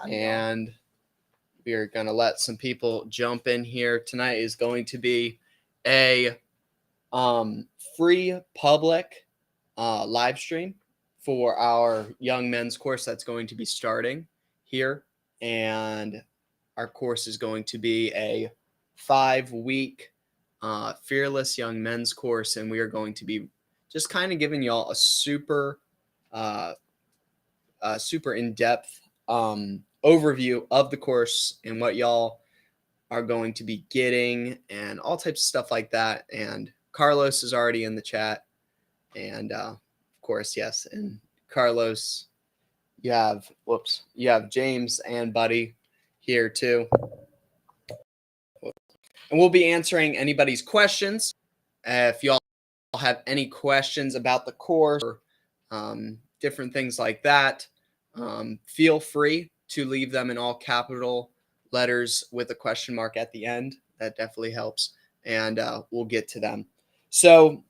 And we are going to let some people jump in here. Tonight is going to be a free public live stream for our young men's course that's going to be starting here. And our course is going to be a 5-week fearless young men's course. And we are going to be just kind of giving y'all a super in-depth overview of the course and what y'all are going to be getting and all types of stuff like that. And Carlos is already in the chat. And of course, yes. And Carlos, you have James and Buddy here too. And we'll be answering anybody's questions. If y'all have any questions about the course or different things like that, feel free to leave them in all capital letters with a question mark at the end. That definitely helps. And we'll get to them. So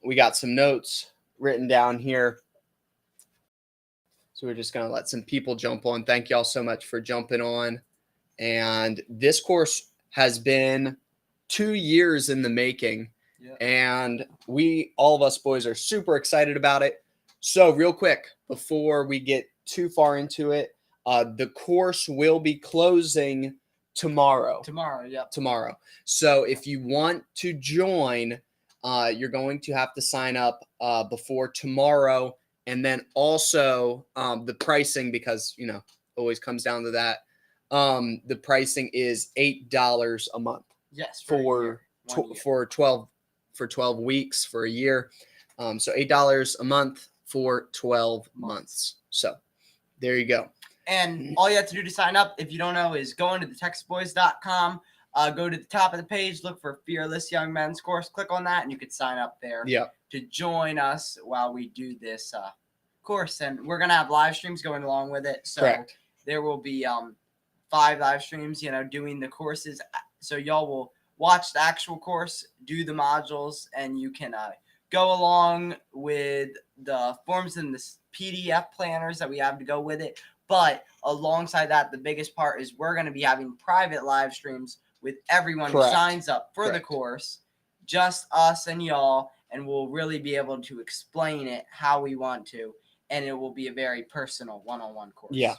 we got some notes written down here. So we're just going to let some people jump on. Thank y'all so much for jumping on. And this course has been 2 years in the making. Yeah. And all of us boys are super excited about it. So real quick, before we get too far into it, the course will be closing tomorrow. Tomorrow. So if you want to join, you're going to have to sign up before tomorrow. And then also the pricing, because, always comes down to that. The pricing is $8 a month. Yes. For 12 weeks, for a year. So $8 a month for 12 months. So there you go. And all you have to do to sign up, if you don't know, is go into the texasboys.com, go to the top of the page, look for Fearless Young Men's Course, click on that, and you can sign up there to join us while we do this course. And we're going to have live streams going along with it. So correct. There will be 5 live streams, doing the courses. So y'all will watch the actual course, do the modules, and you can go along with the forms and the PDF planners that we have to go with it. But alongside that, the biggest part is we're going to be having private live streams with everyone who signs up for the course, just us and y'all, and we'll really be able to explain it how we want to, and it will be a very personal one-on-one course. Yeah.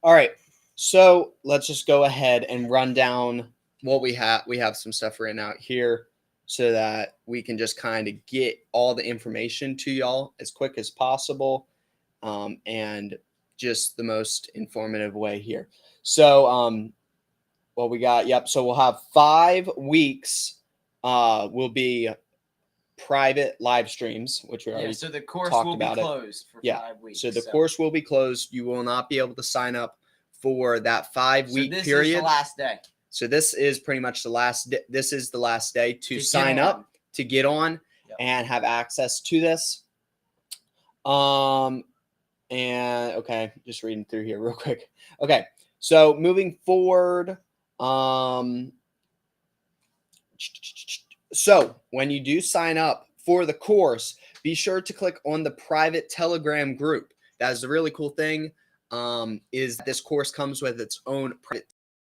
All right. So let's just go ahead and run down what we have. We have some stuff written out here so that we can just kind of get all the information to y'all as quick as possible, and just the most informative way here. So what we got, so we'll have 5 weeks will be private live streams, which we already so the course will be closed for 5 weeks. So the course will be closed. You will not be able to sign up for that 5-week period. So this is the last day. So this is pretty much the last day. This is the last day to sign up, to get on and have access to this. And okay, just reading through here real quick. Okay, so moving forward, so when you do sign up for the course, be sure to click on the private Telegram group. That is the really cool thing, is this course comes with its own private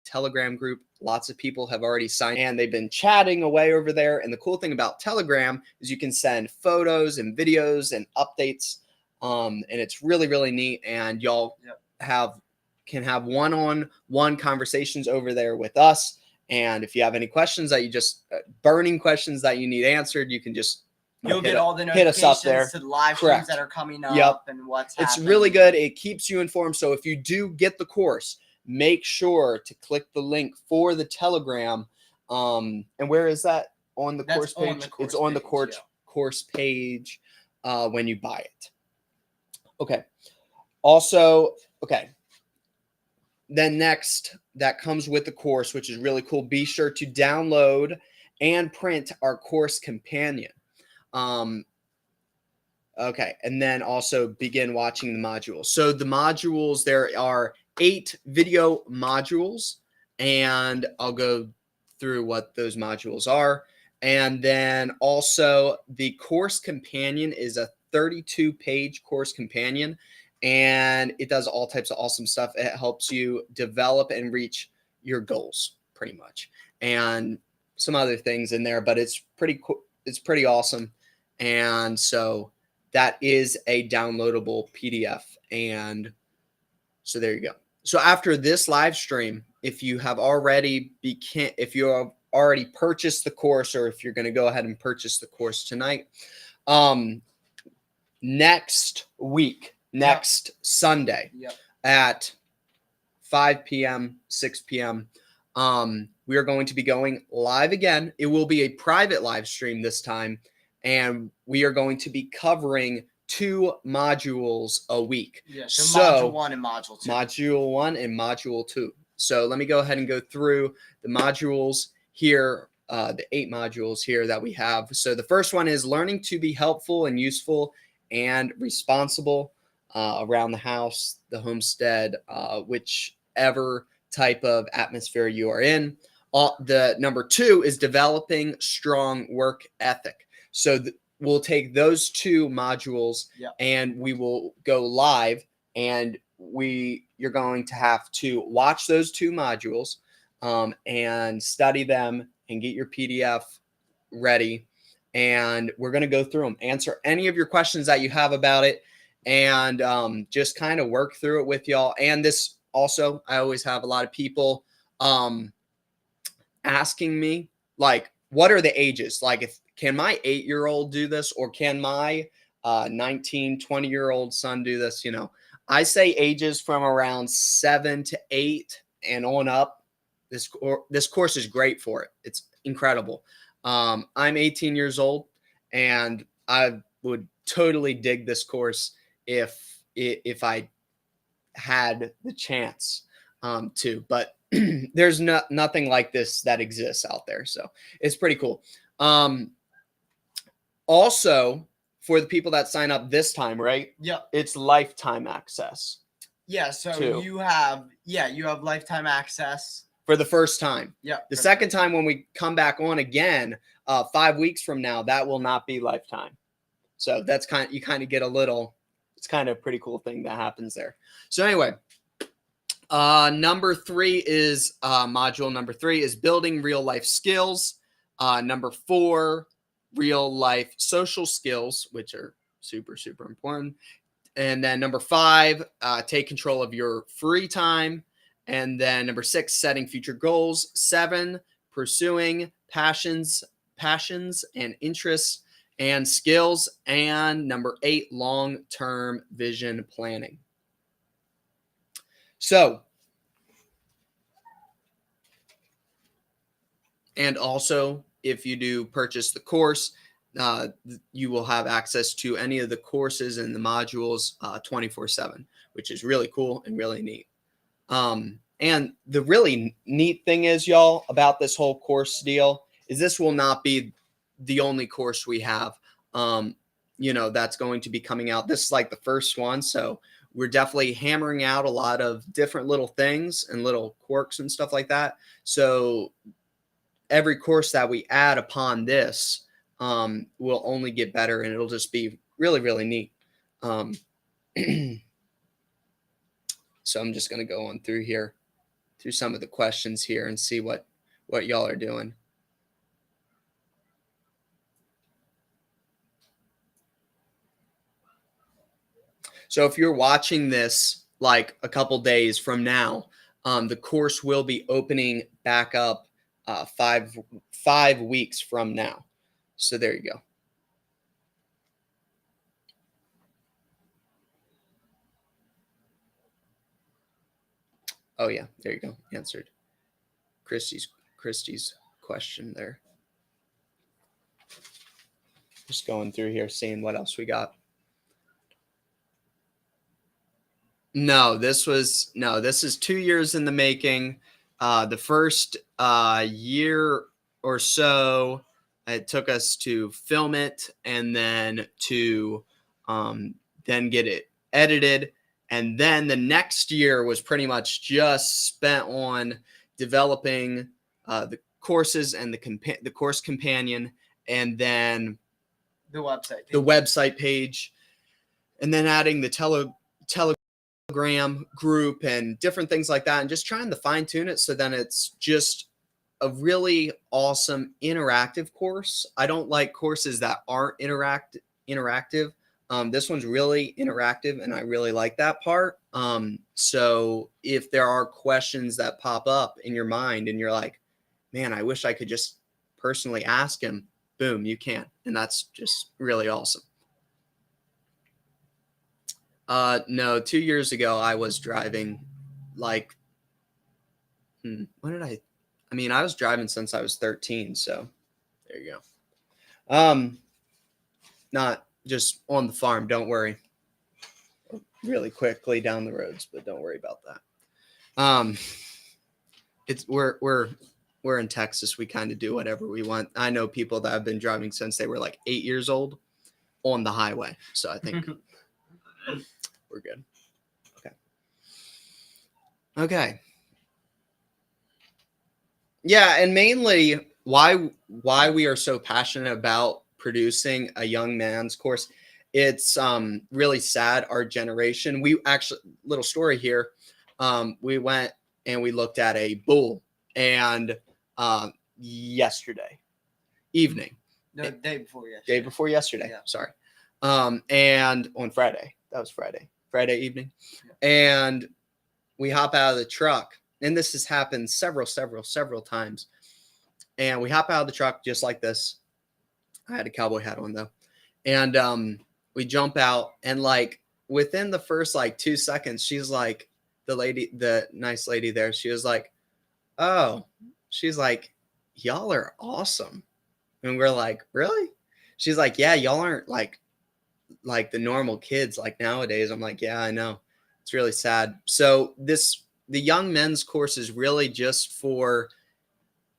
Telegram group. Lots of people have already signed and they've been chatting away over there. And the cool thing about Telegram is you can send photos and videos and updates. And it's really, really neat. And y'all can have one-on-one conversations over there with us. And if you have any questions that you just burning questions that you need answered, you can just you'll get all the notifications to the live streams that are coming up and what's happening. It's really good. It keeps you informed. So if you do get the course, make sure to click the link for the Telegram. And where is that? On the course page? It's on the course page when you buy it. Okay. Also, okay. Then next, that comes with the course, which is really cool. Be sure to download and print our course companion. Okay. And then also begin watching the modules. So the modules, there are 8 video modules, and I'll go through what those modules are. And then also the course companion is a 32-page course companion, and it does all types of awesome stuff. It helps you develop and reach your goals pretty much, and some other things in there, but it's pretty cool. It's pretty awesome. And so that is a downloadable PDF. And so there you go. So after this live stream, if you have already purchased the course, or if you're going to go ahead and purchase the course tonight, next Sunday at 5 p.m., 6 p.m., we are going to be going live again. It will be a private live stream this time, and we are going to be covering 2 modules a week. So module 1 and module 2. Module 1 and module 2. So let me go ahead and go through the modules here, the 8 modules here that we have. So the first one is learning to be helpful and useful and responsible around the house, the homestead, whichever type of atmosphere you are in. The number 2 is developing strong work ethic. So we'll take those 2 modules and we will go live, and you're going to have to watch those 2 modules and study them and get your PDF ready. And we're going to go through them, answer any of your questions that you have about it, and just kind of work through it with y'all. And this also, I always have a lot of people asking me, like, what are the ages? Like, can my 8-year-old do this, or can my 19, 20-year-old son do this? You know, I say ages from around 7 to 8 and on up. This course is great for it. It's incredible. I'm 18 years old, and I would totally dig this course if I had the chance to. But there's nothing like this that exists out there, so it's pretty cool. Also, for the people that sign up this time, right? Yep. It's lifetime access. Yeah, so too. you have lifetime access for the first time. Yeah. The second time, when we come back on again, 5 weeks from now, that will not be lifetime. So that's you kind of get a little, it's kind of a pretty cool thing that happens there. So anyway, number 3 is module number 3 is building real life skills. Number 4, real life social skills, which are super, super important. And then number 5, take control of your free time. And then number 6, setting future goals. 7, pursuing passions and interests and skills. And number 8, long-term vision planning. So, and also, if you do purchase the course, you will have access to any of the courses and the modules 24/7, which is really cool and really neat. And the really neat thing is, y'all, about this whole course deal is this will not be the only course we have, that's going to be coming out. This is like the first one. So we're definitely hammering out a lot of different little things and little quirks and stuff like that. So every course that we add upon this will only get better, and it'll just be really, really neat. So I'm just going to go on through some of the questions here and see what y'all are doing. So if you're watching this like a couple days from now, the course will be opening back up 5 weeks from now. So there you go. Oh yeah, there you go. Answered Christy's question there. Just going through here, seeing what else we got. No, this is 2 years in the making. The first year or so, it took us to film it and then to then get it edited. And then the next year was pretty much just spent on developing the courses and the course companion, and then the website page. And then adding the Telegram group and different things like that, and just trying to fine tune it so then it's just a really awesome interactive course. I don't like courses that aren't interactive. This one's really interactive, and I really like that part. So if there are questions that pop up in your mind and you're like, man, I wish I could just personally ask him, boom, you can. And that's just really awesome. No, 2 years ago, I was driving like, I was driving since I was 13. So there you go. Not just on the farm. Don't worry. Really quickly down the roads, but don't worry about that. We're in Texas. We kind of do whatever we want. I know people that have been driving since they were like 8 years old on the highway. So I think we're good. Okay. Yeah, and mainly why we are so passionate about producing a young man's course. It's really sad. Our generation. We actually, little story here. We went and we looked at a bull, and yesterday evening. No, day before yesterday. Day before yesterday. Yeah. Sorry. And on Friday. That was Friday. Friday evening. Yeah. And we hop out of the truck. And this has happened several times. And we hop out of the truck just like this. I had a cowboy hat on though. And we jump out, and like within the first like 2 seconds, she's like, the nice lady there, she was like, oh, she's like, y'all are awesome. And we're like, really? She's like, yeah, y'all aren't like the normal kids like nowadays. I'm like, yeah, I know. It's really sad. So the young men's course is really just for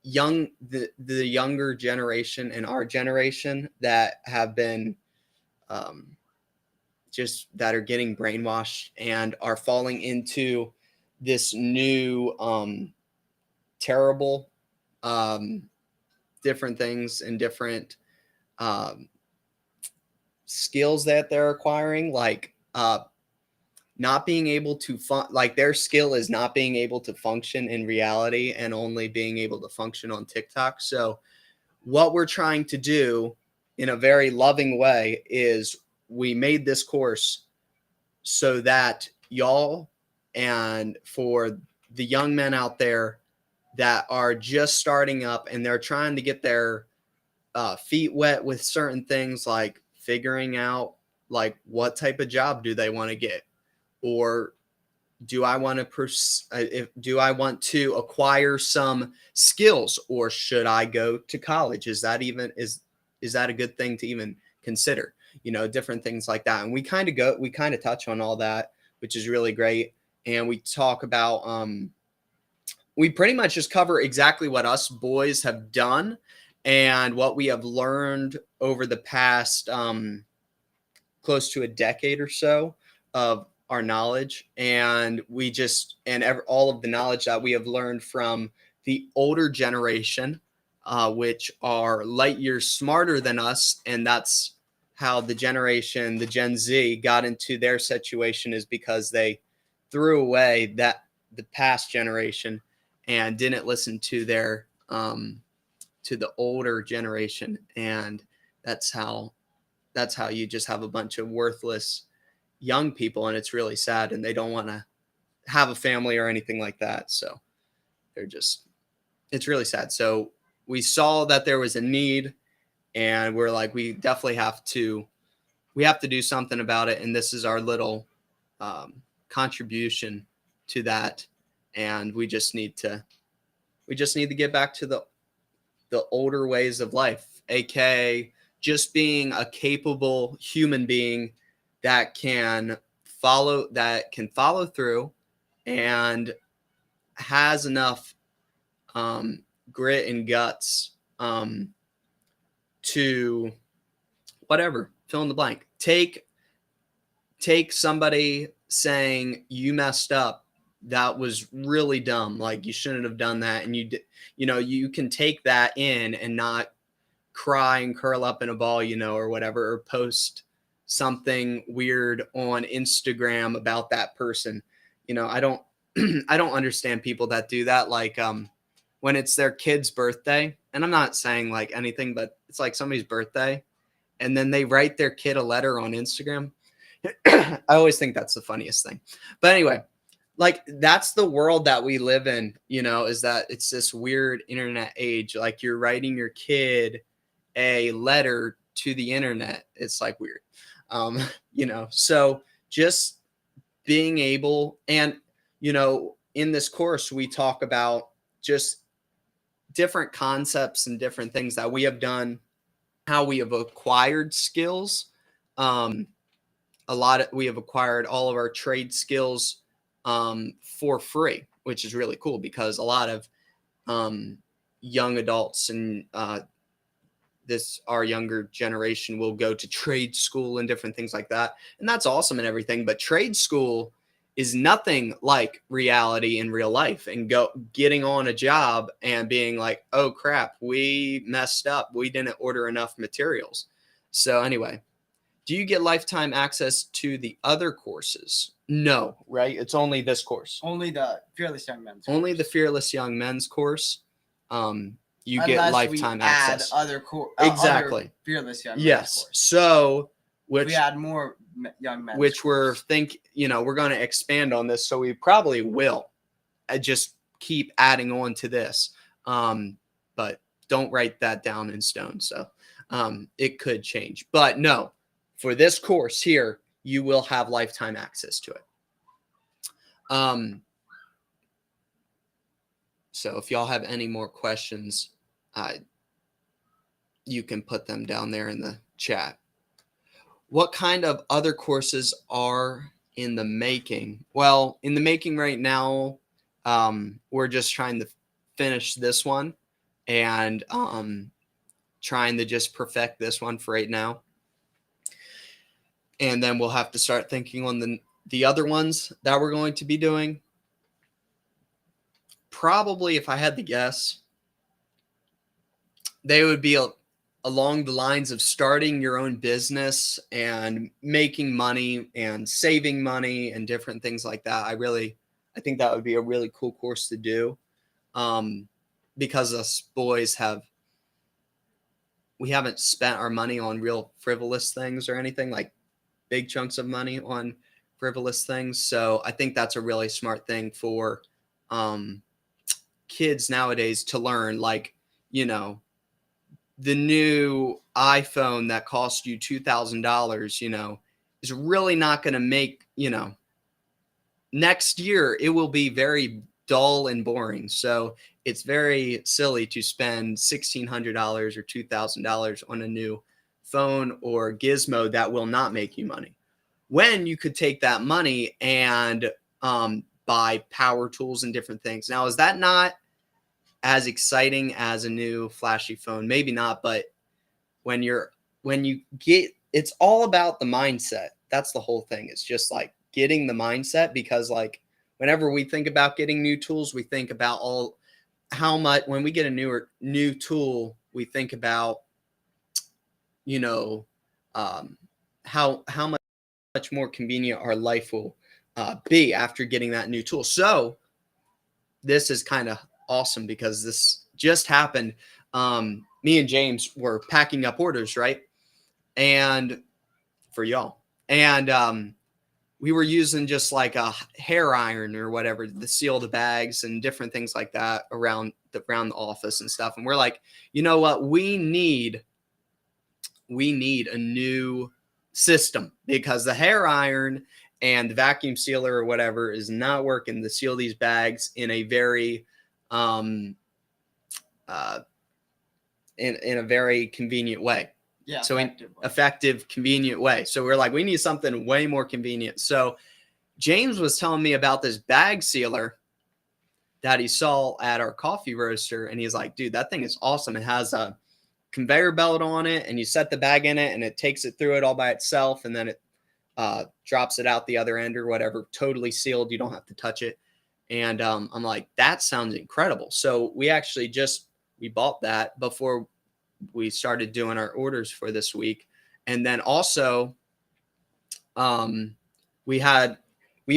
the younger generation and our generation that have been just that are getting brainwashed and are falling into this new terrible different things and different skills that they're acquiring, like not being able to like their skill is not being able to function in reality and only being able to function on TikTok. So what we're trying to do in a very loving way is we made this course so that y'all, and for the young men out there that are just starting up and they're trying to get their feet wet with certain things, like figuring out like what type of job do they want to get, or do I want to acquire some skills, or should I go to college? Is that a good thing to even consider? Different things like that. And we kind of touch on all that, which is really great. And we talk about we pretty much just cover exactly what us boys have done and what we have learned over the past close to a decade or so of our knowledge. And all of the knowledge that we have learned from the older generation, which are light years smarter than us. And that's how the Gen Z got into their situation, is because they threw away the past generation and didn't listen to their to the older generation. And that's how you just have a bunch of worthless young people, and it's really sad, and they don't want to have a family or anything like that. So it's really sad. So we saw that there was a need, and we're like, we definitely have to do something about it. And this is our little contribution to that. And we just need to get back to the older ways of life, aka just being a capable human being that can follow through and has enough grit and guts to whatever, fill in the blank. Take somebody saying you messed up, that was really dumb, like you shouldn't have done that, and you can take that in and not cry and curl up in a ball, or whatever, or post something weird on Instagram about that person. You know, I don't I don't understand people that do that. Like when it's their kid's birthday, and I'm not saying like anything, but it's like somebody's birthday, and then they write their kid a letter on Instagram. I always think that's the funniest thing. But anyway, like that's the world that we live in, you know, is that it's this weird internet age. Like you're writing your kid a letter to the internet. It's like weird. You know, so just being able, and you know, in this course we talk about just different concepts and different things that we have done, how we have acquired skills. We have acquired all of our trade skills for free, which is really cool because a lot of young adults and our younger generation will go to trade school and different things like that. And that's awesome and everything. But trade school is nothing like reality in real life, and getting on a job and being like, oh crap, we messed up. We didn't order enough materials. So anyway, do you get lifetime access to the other courses? No, right? It's only this course. Only the Fearless Young Men's. Only the Fearless Young Men's course. You get lifetime access. Exactly. Other Fearless Young Men's course. So we add more young men, which we're going to expand on this. So we probably will just keep adding on to this. But don't write that down in stone. So it could change, but no, for this course here, you will have lifetime access to it. So if y'all have any more questions, you can put them down there in the chat. What kind of other courses are in the making? Well, in the making right now, we're just trying to finish this one and trying to just perfect this one for right now. And then we'll have to start thinking on the other ones that we're going to be doing. Probably, if I had to guess, they would be along the lines of starting your own business and making money and saving money and different things like that. I think that would be a really cool course to do, because us boys we haven't spent our money on real frivolous things or anything, like big chunks of money on frivolous things. So I think that's a really smart thing for kids nowadays to learn. Like, you know, the new iPhone that cost you $2,000, you know, is really not going to make, you know, next year it will be very dull and boring. So it's very silly to spend $1,600 or $2,000 on a new phone or gizmo that will not make you money, when you could take that money and buy power tools and different things. Now, is that not as exciting as a new flashy phone? Maybe not, but when you get, it's all about the mindset. That's the whole thing. It's just like getting the mindset, because like whenever we think about getting new tools, we think about how much, when we get a new tool, we think about, you know, how much more convenient our life will be after getting that new tool. So this is kind of awesome because this just happened. Me and James were packing up orders, right? And for y'all, and we were using just like a hair iron or whatever to seal the bags and different things like that around the office and stuff. And we're like, you know what? We need a new system, because the hair iron and the vacuum sealer or whatever is not working to seal these bags in a very in a very convenient way. Yeah. So effective, convenient way. So we're like, we need something way more convenient. So James was telling me about this bag sealer that he saw at our coffee roaster. And he's like, dude, that thing is awesome. It has a conveyor belt on it, and you set the bag in it and it takes it through it all by itself. And then it drops it out the other end or whatever, totally sealed. You don't have to touch it. And I'm like, that sounds incredible. So we actually we bought that before we started doing our orders for this week. And then also we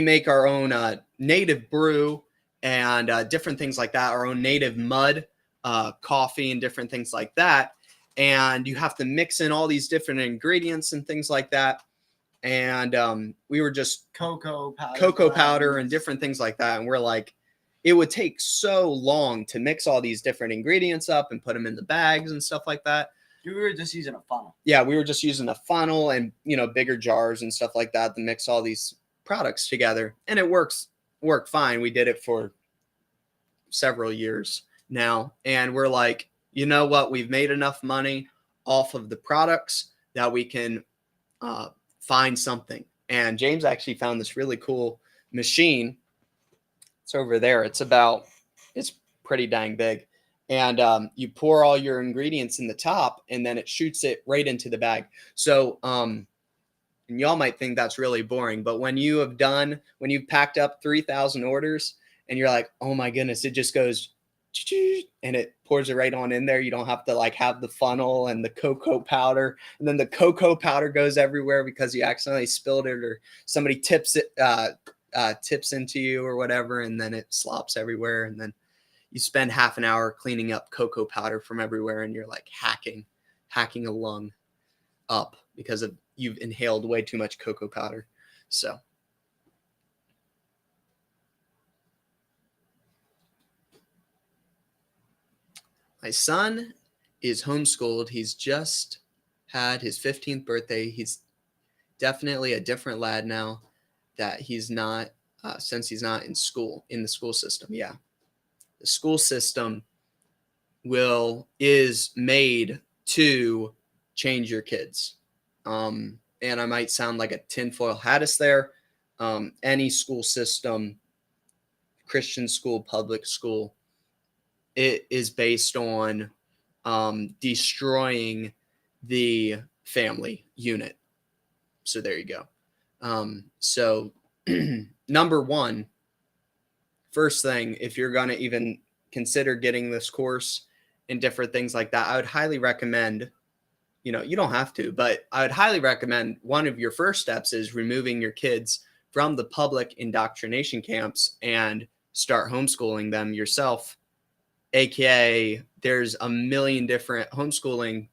make our own native brew and different things like that, our own native mud coffee and different things like that. And you have to mix in all these different ingredients and things like that. And we were just cocoa powder and different things like that. And we're like, it would take so long to mix all these different ingredients up and put them in the bags and stuff like that. We were just using a funnel. Yeah, we were just using a funnel and, bigger jars and stuff like that to mix all these products together. And it worked fine. We did it for several years now. And we're like, you know what? We've made enough money off of the products that we can find something. And James actually found this really cool machine. It's over there. It's pretty dang big. And you pour all your ingredients in the top, and then it shoots it right into the bag. So, and y'all might think that's really boring, but when you've packed up 3,000 orders and you're like, oh my goodness, it just goes and it pours it right on in there. You don't have to like have the funnel and the cocoa powder, and then the cocoa powder goes everywhere because you accidentally spilled it or somebody tips into you or whatever, and then it slops everywhere, and then you spend half an hour cleaning up cocoa powder from everywhere, and you're like hacking a lung up because you've inhaled way too much cocoa powder. So my son is homeschooled. He's just had his 15th birthday. He's definitely a different lad now that he's not, since he's not in the school system. Yeah. The school system is made to change your kids. And I might sound like a tinfoil hatist there. Any school system, Christian school, public school, it is based on destroying the family unit. So there you go. So number one, first thing, if you're going to even consider getting this course and different things like that, I would highly recommend, you don't have to, but I would highly recommend one of your first steps is removing your kids from the public indoctrination camps and start homeschooling them yourself. AKA, there's a million different homeschooling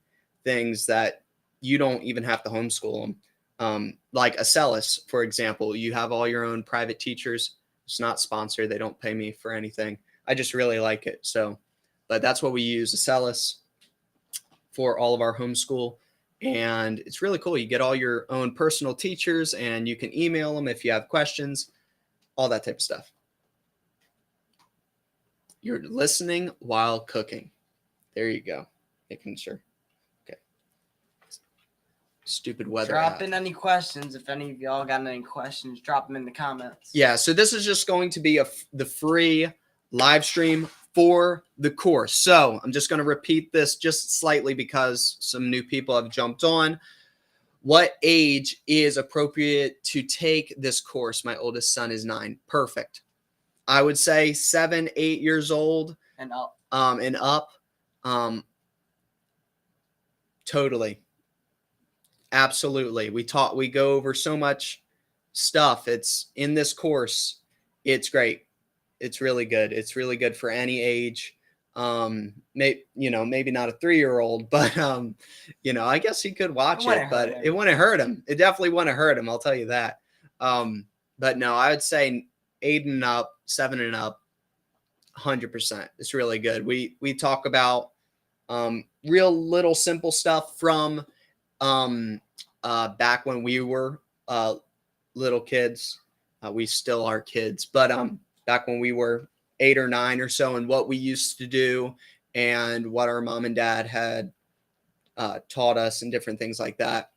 things that you don't even have to homeschool them. Like Acellus, for example, you have all your own private teachers. It's not sponsored. They don't pay me for anything. I just really like it. So, but that's what we use, Acellus, for all of our homeschool. And it's really cool. You get all your own personal teachers and you can email them if you have questions, all that type of stuff. You're listening while cooking. There you go. Making sure. Okay. Stupid weather. Drop in any questions. If any of y'all got any questions, drop them in the comments. Yeah, so this is just going to be the free live stream for the course. So I'm just going to repeat this just slightly because some new people have jumped on. What age is appropriate to take this course? My oldest son is 9. Perfect. I would say 7, 8 years old and up. Totally. Absolutely. We go over so much stuff. It's in this course. It's great. It's really good. It's really good for any age. Maybe not a 3-year-old, but I guess he could watch it, but it wouldn't hurt him. It definitely wouldn't hurt him. I'll tell you that. But no, I would say 8 and up, 7 and up, 100%. It's really good. We talk about real little simple stuff from back when we were little kids. We still are kids, but back when we were 8 or 9 or so, and what we used to do and what our mom and dad had taught us and different things like that.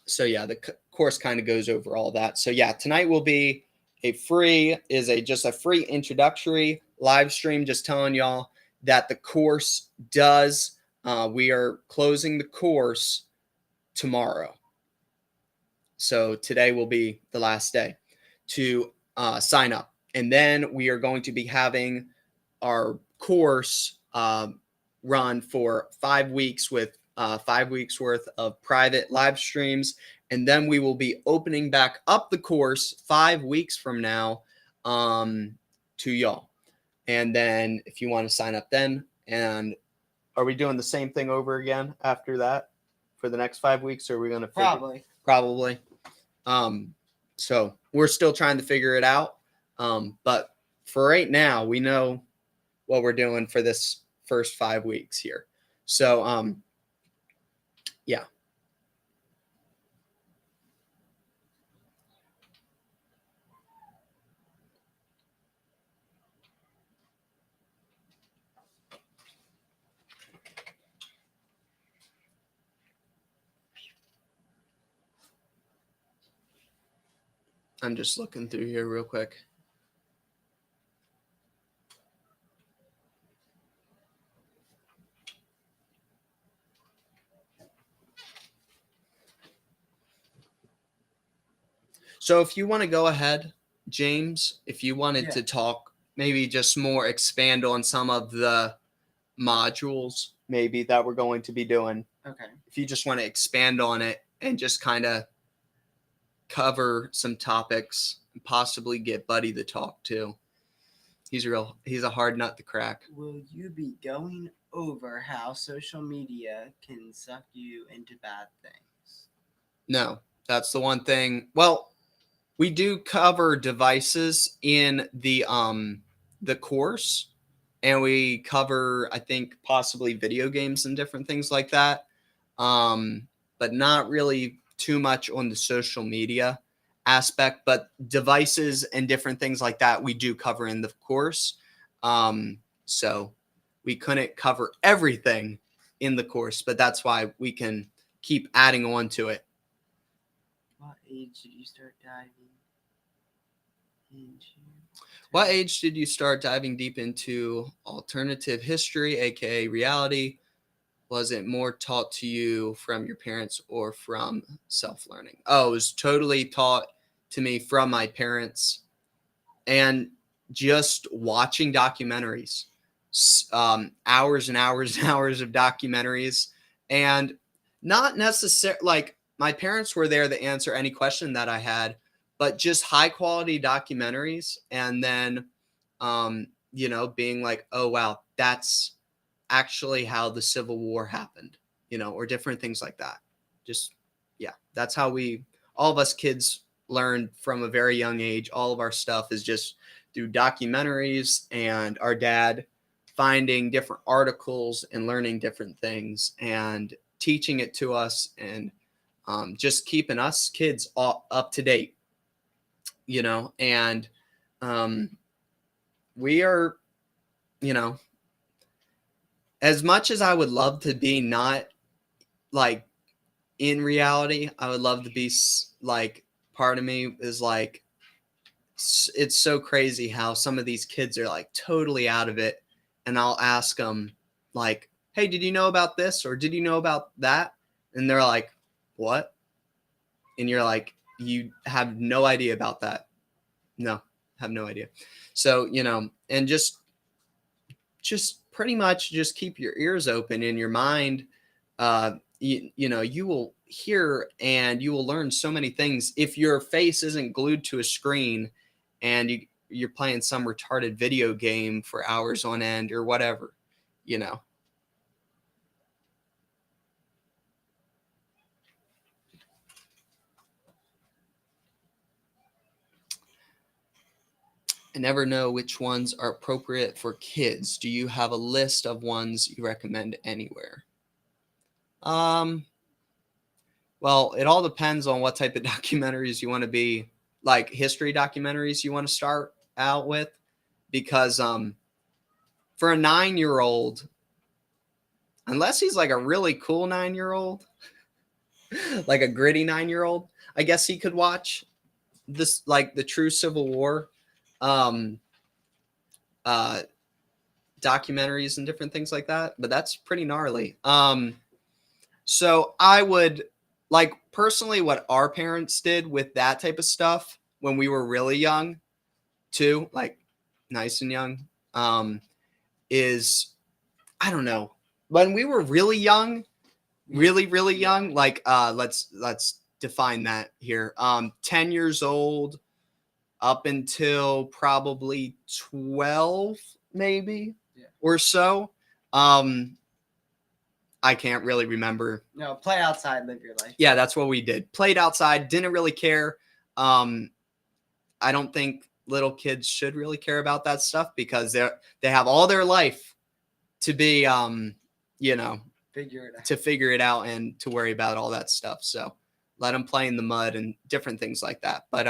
So yeah, the course kind of goes over all that. So yeah, tonight will be just a free introductory live stream, just telling y'all that the course we are closing the course tomorrow. So today will be the last day to sign up. And then we are going to be having our course run for 5 weeks with 5 weeks worth of private live streams, and then we will be opening back up the course 5 weeks from now to y'all. And then if you want to sign up then, and are we doing the same thing over again after that for the next 5 weeks, or are we going to probably so we're still trying to figure it out, but for right now we know what we're doing for this first 5 weeks here. So yeah. I'm just looking through here real quick. So if you want to go ahead, James, if you wanted to talk, maybe just more expand on some of the modules maybe that we're going to be doing. Okay. If you just want to expand on it and just kind of cover some topics and possibly get Buddy to talk too. He's a hard nut to crack. Will you be going over how social media can suck you into bad things? No, that's the one thing. Well, we do cover devices in the course, and we cover, I think, possibly video games and different things like that, but not really too much on the social media aspect. But devices and different things like that we do cover in the course. So we couldn't cover everything in the course, but that's why we can keep adding on to it. What age did you start diving into? What age did you start diving deep into alternative history, aka reality? Was it more taught to you from your parents or from self-learning? Oh, it was totally taught to me from my parents and just watching documentaries, hours and hours and hours of documentaries, and not necessarily like my parents were there to answer any question that I had, but just high quality documentaries. And then, being like, oh, wow, that's actually how the Civil War happened, or different things like that. Just, yeah, that's how all of us kids learned from a very young age. All of our stuff is just through documentaries and our dad finding different articles and learning different things and teaching it to us, and just keeping us kids all up to date, and we are, as much as I would love to be not like in reality, I would love to be like, part of me is like, it's so crazy how some of these kids are like totally out of it. And I'll ask them like, hey, did you know about this? Or did you know about that? And they're like, what? And you're like, you have no idea about that. No, have no idea. So, and just pretty much just keep your ears open in your mind. You will hear and you will learn so many things if your face isn't glued to a screen and you're playing some retarded video game for hours on end or whatever, I never know which ones are appropriate for kids. Do you have a list of ones you recommend anywhere? Well, it all depends on what type of documentaries you want to be, like history documentaries you want to start out with, because for a 9-year-old, unless he's like a really cool 9-year-old, like a gritty 9-year-old, I guess he could watch this, like the true Civil War documentaries and different things like that, but that's pretty gnarly. So I would like personally what our parents did with that type of stuff when we were really young too, like nice and young, is, I don't know, when we were really young, Really, really Yeah. young. Like let's define that here. 10 years old up until probably 12, maybe or so. I can't really remember. No, play outside, live your life. Yeah, that's what we did. Played outside, didn't really care. I don't think little kids should really care about that stuff because they have all their life to be to figure it out and to worry about all that stuff. So let them play in the mud and different things like that. But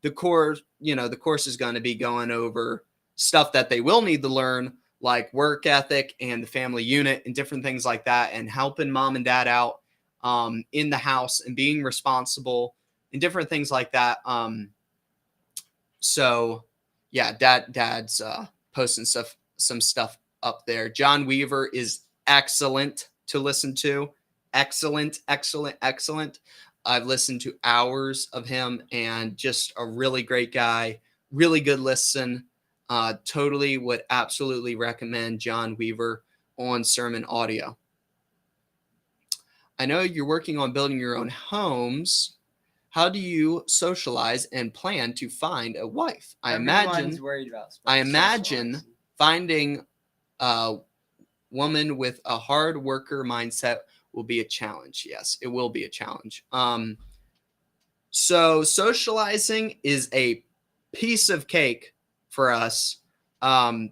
the course is going to be going over stuff that they will need to learn, like work ethic and the family unit and different things like that, and helping mom and dad out in the house and being responsible and different things like that. So yeah, dad's posting some stuff up there. John Weaver is excellent to listen to. Excellent. I've listened to hours of him and just a really great guy, really good listen. Totally would absolutely recommend John Weaver on sermon audio. I know you're working on building your own homes. How do you socialize and plan to find a wife? I imagine finding a woman with a hard worker mindset will be a challenge. Yes, it will be a challenge. So socializing is a piece of cake for us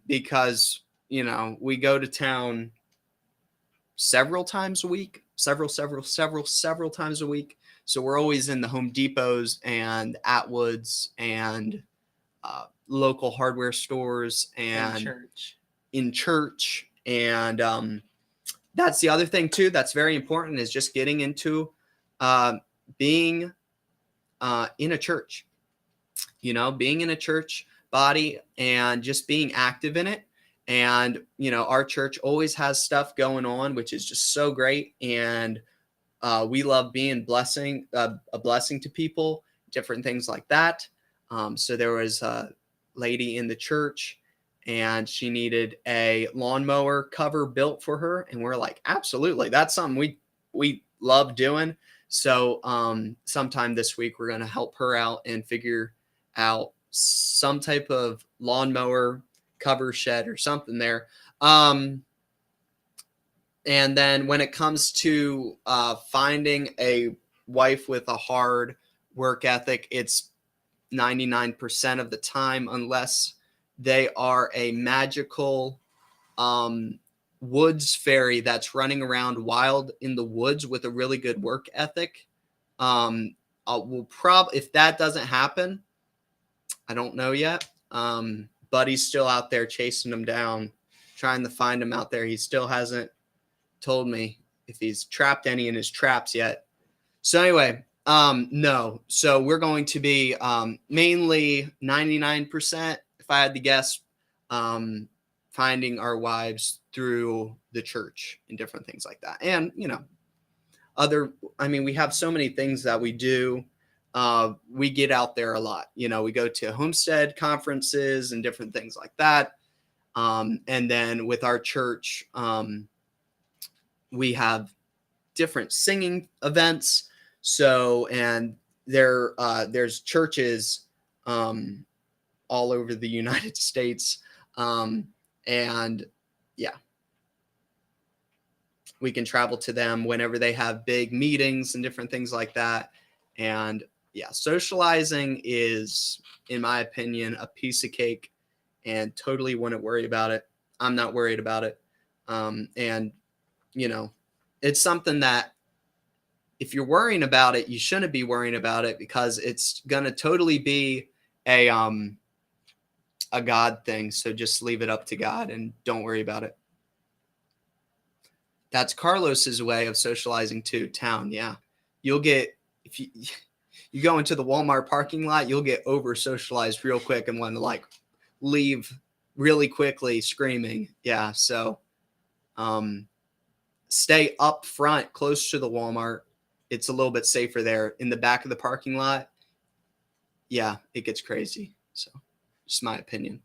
because, we go to town several times a week, several times a week. So we're always in the Home Depots and Atwoods and local hardware stores and in church. And that's the other thing too that's very important, is just getting into being in a church, being in a church body and just being active in it. And, our church always has stuff going on, which is just so great. And we love being a blessing to people, different things like that. So there was a lady in the church and she needed a lawnmower cover built for her. And we're like, absolutely. That's something we love doing. So sometime this week, we're going to help her out and figure out some type of lawnmower cover shed or something there. And then when it comes to finding a wife with a hard work ethic, it's 99% of the time, unless they are a magical woods fairy that's running around wild in the woods with a really good work ethic. If that doesn't happen, I don't know yet. Buddy's still out there chasing him down, trying to find him out there. He still hasn't told me if he's trapped any in his traps yet. So anyway, no. So we're going to be mainly 99%, if I had to guess, finding our wives through the church and different things like that. And, we have so many things that we do. We get out there a lot. We go to homestead conferences and different things like that. And then with our church, we have different singing events. So, and there's churches all over the United States. And yeah, we can travel to them whenever they have big meetings and different things like that. And yeah, socializing is, in my opinion, a piece of cake and totally wouldn't worry about it. I'm not worried about it. And, it's something that if you're worrying about it, you shouldn't be worrying about it, because it's going to totally be a God thing. So just leave it up to God and don't worry about it. That's Carlos's way of socializing to town. Yeah. You'll get, if you go into the Walmart parking lot, you'll get over socialized real quick and want to leave really quickly screaming. Yeah. So, stay up front close to the Walmart. It's a little bit safer there. In the back of the parking lot, yeah, it gets crazy. So just my opinion.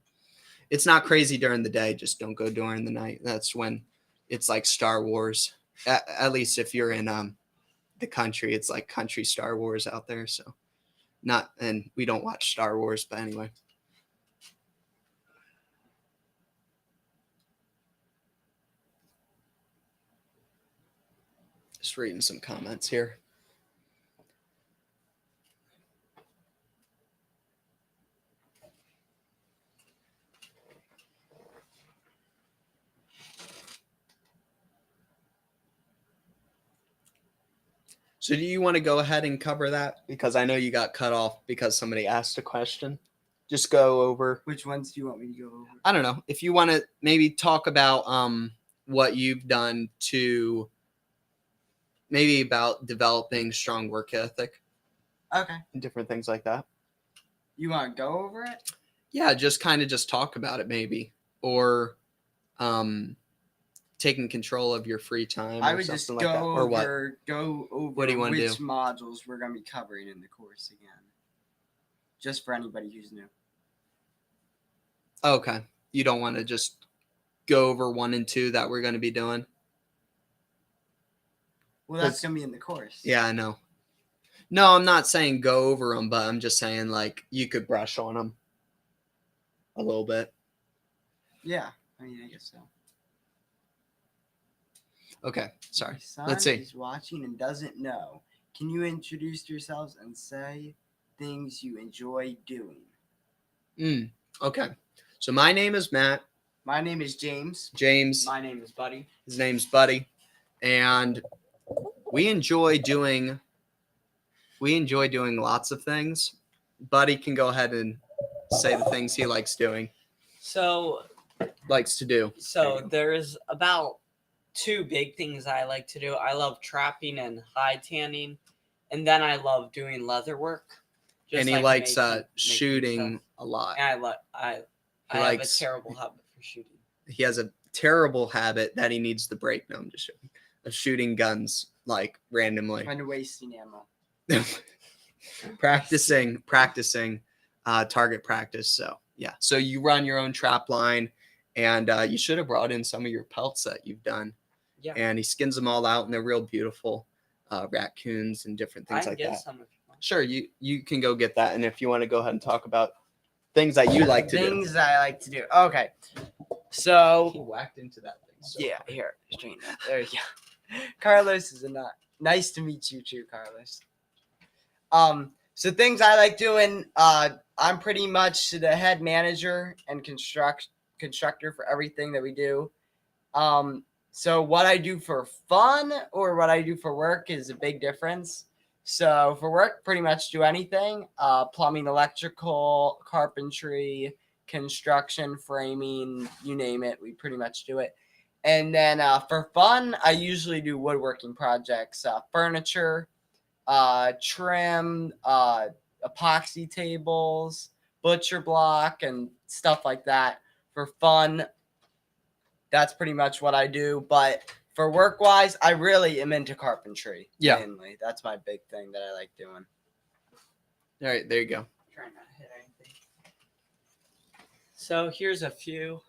It's not crazy during the day. Just don't go during the night. That's when it's like Star Wars. At least if you're in the country, it's like country Star Wars out there. So not, and we don't watch Star Wars, but anyway. Just reading some comments here. So do you want to go ahead and cover that? Because I know you got cut off because somebody asked a question. Just go over. Which ones do you want me to go over? I don't know. If you want to maybe talk about what you've done to maybe about developing strong work ethic. Okay. And different things like that. You want to go over it? Yeah, just kind of just talk about it maybe. Or taking control of your free time. I or would just something like go that. Or what? over What do you want to which do? modules we're going to be covering in the course again. Just for anybody who's new. Okay. You don't want to just go over 1 and 2 that we're going to be doing? Well, that's going to be in the course. Yeah, I know. No, I'm not saying go over them, but I'm just saying like you could brush on them a little bit. Yeah, I mean, I guess so. Okay, sorry. My son Let's see. is watching and doesn't know. Can you introduce yourselves and say things you enjoy doing? Okay. So my name is Matt. My name is James. James. My name is Buddy. His name's Buddy. And we enjoy doing lots of things. Buddy can go ahead and say the things he likes doing. Likes to do. So there's about 2 big things I like to do. I love trapping and hide tanning, and then I love doing leather work. And he likes shooting a lot. And I have a terrible habit for shooting. He has a terrible habit that he needs to break. No, I'm just joking. Of shooting guns like randomly. Kind of wasting ammo. practicing target practice. So yeah, so you run your own trap line, and you should have brought in some of your pelts that you've done. Yeah. And he skins them all out, and they're real beautiful raccoons and different things like that. Some if you want. Sure, you can go get that, and if you want to go ahead and talk about things that you like to do. Things I like to do. Okay, so He whacked into that thing. So yeah, here, straighten that. There you go. Carlos is a nut. Nice to meet you too, Carlos. So things I like doing. I'm pretty much the head manager and constructor for everything that we do. So what I do for fun or what I do for work is a big difference. So for work, pretty much do anything. Plumbing, electrical, carpentry, construction, framing, you name it. We pretty much do it. And then for fun, I usually do woodworking projects, furniture, trim, epoxy tables, butcher block, and stuff like that. For fun, that's pretty much what I do. But for work-wise, I really am into carpentry. Yeah. Mainly. That's my big thing that I like doing. all right, there you go. Trying not to hit anything. So here's a few.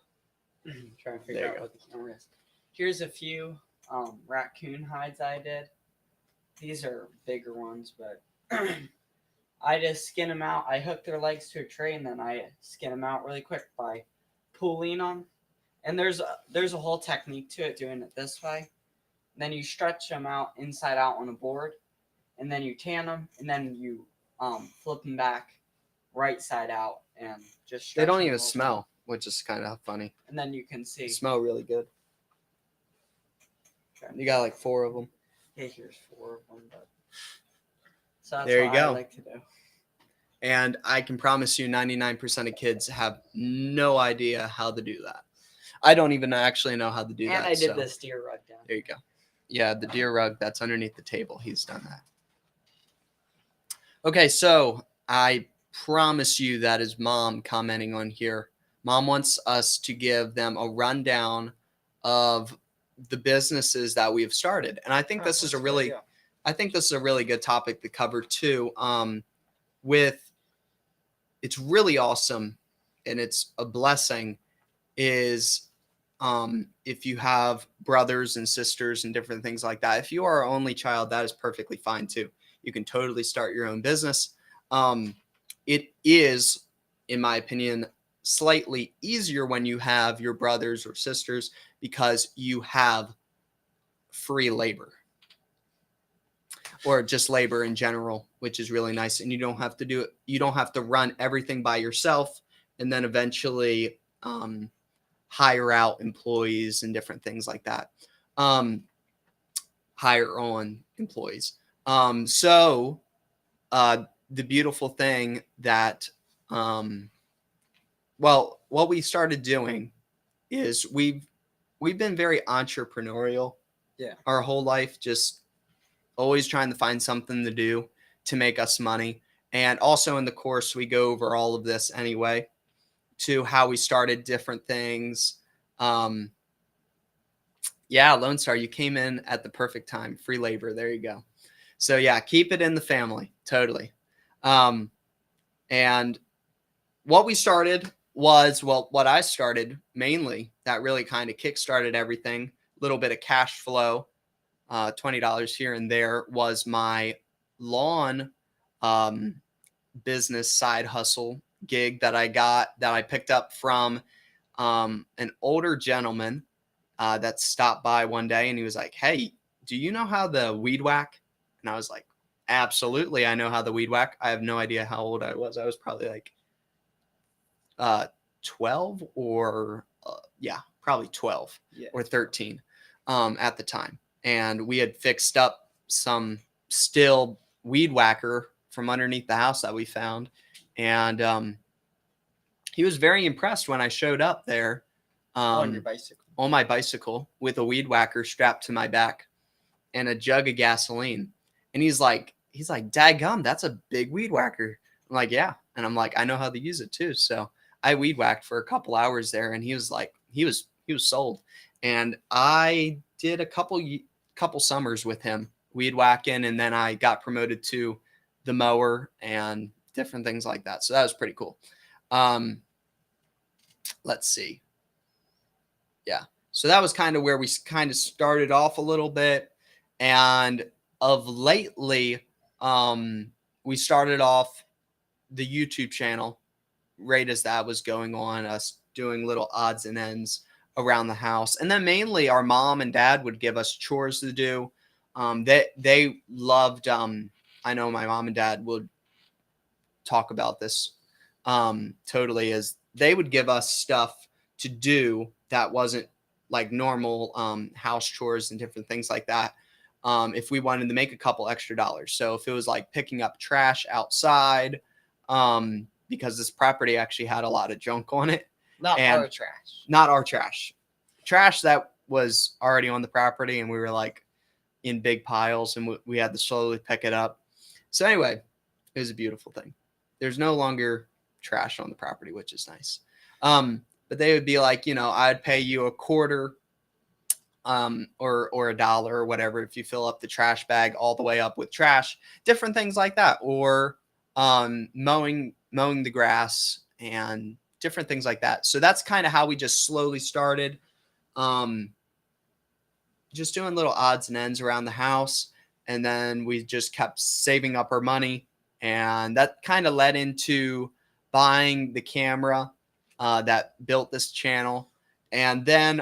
Trying to There figure you out go. what the camera is. Here's a few raccoon hides I did. These are bigger ones, but I just skin them out. I hook their legs to a tray, and then I skin them out really quick by pulling them. And there's a whole technique to it, doing it this way. Then you stretch them out inside out on a board, and then you tan them, and then you flip them back right side out, and just They stretch don't them even a little smell, which is kind of funny. bit. And then you can see. They smell really good. You got like 4 of them. Hey, here's 4 of them. But... So that's There you what go. I like to do. And I can promise you 99% of kids have no idea how to do that. I don't even actually know how to do that. And I did so this deer rug down. There you go. Yeah, the deer rug that's underneath the table. He's done that. Okay, so I promise you that is Mom commenting on here. Mom wants us to give them a rundown of the businesses that we have started. And I think this is a really good topic to cover too. It's really awesome and it's a blessing is if you have brothers and sisters and different things like that. If you are an only child, that is perfectly fine too. You can totally start your own business. It is, in my opinion, slightly easier when you have your brothers or sisters because you have free labor or just labor in general, which is really nice. And you don't have to do it. You don't have to run everything by yourself and then eventually hire out employees and different things like that. Hire on employees. So the beautiful thing that, well, what we started doing is we've been very entrepreneurial our whole life, just always trying to find something to do to make us money. And also in the course, we go over all of this anyway, to how we started different things. Yeah, Lone Star, you came in at the perfect time. Free labor. There you go. So yeah, keep it in the family. Totally. And what we started was, well, what I started mainly that really kind of kickstarted everything, a little bit of cash flow, $20 here and there, was my lawn business side hustle gig that I picked up from an older gentleman that stopped by one day, and he was like, "Hey, do you know how the weed whack?" And I was like, "Absolutely, I know how the weed whack." I have no idea how old I was. I was probably like 12 or probably 12 or 13 at the time. And we had fixed up some still weed whacker from underneath the house that we found. And he was very impressed when I showed up there On your bicycle. on my bicycle with a weed whacker strapped to my back and a jug of gasoline. And he's like, "Dadgum, that's a big weed whacker." I'm like, "Yeah." And I'm like, "I know how to use it too." So I weed whacked for a couple hours there, and he was like, he was sold. And I did a couple summers with him weed whacking, and then I got promoted to the mower and different things like that. So that was pretty cool. Let's see. Yeah. So that was kind of where we kind of started off a little bit. And of lately, we started off the YouTube channel right as that was going on, us doing little odds and ends around the house. And then mainly our mom and dad would give us chores to do. They loved, I know my mom and dad would talk about this totally, as they would give us stuff to do that wasn't like normal house chores and different things like that. If we wanted to make a couple extra dollars. So if it was like picking up trash outside, because this property actually had a lot of junk on it. Not our trash. Trash that was already on the property, and we were like in big piles, and we had to slowly pick it up. So anyway, it was a beautiful thing. There's no longer trash on the property, which is nice. But they would be like, I'd pay you a quarter or a dollar or whatever if you fill up the trash bag all the way up with trash, different things like that, or mowing the grass and different things like that. So that's kind of how we just slowly started, just doing little odds and ends around the house. And then we just kept saving up our money, and that kind of led into buying the camera that built this channel. And then